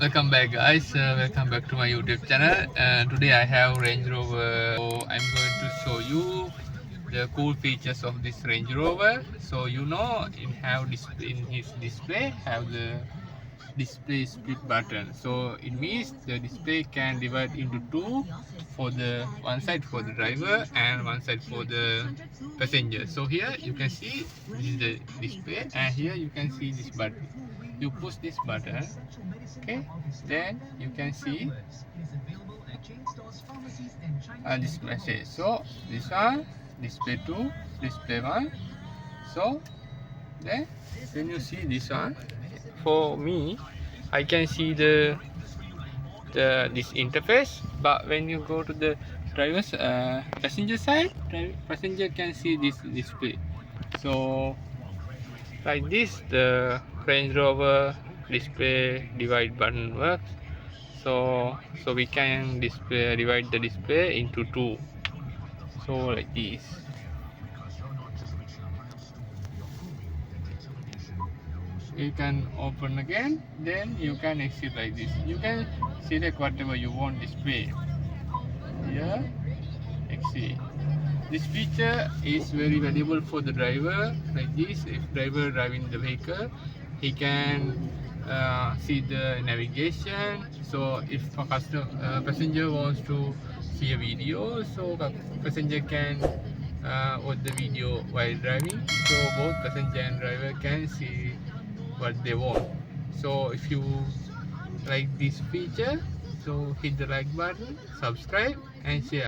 Welcome back, guys. Welcome back to my YouTube channel. Today I have Range Rover. So I'm going to show you the cool features of this Range Rover. So in his display have the display split button. So it means the display can divide into two, for the one side for the driver and one side for the passenger. So here you can see this is the display, and here you can see this button. You push this button, okay, then you can see this message. So this one, display 2, display 1. So then when you see this one, for me I can see this interface, but when you go to the driver's passenger side, passenger can see this display. So like this the Range Rover display divide button works. So we can divide the display into two, so like this. You can open again, then you can exit like this. You can select whatever you want display. Here, exit. This feature is very valuable for the driver. Like this, if driver driving the vehicle, he can see the navigation. So if a passenger wants to see a video, so passenger can watch the video while driving. So both passenger and driver can see what they want. So if you like this feature, so hit the like button, subscribe and share.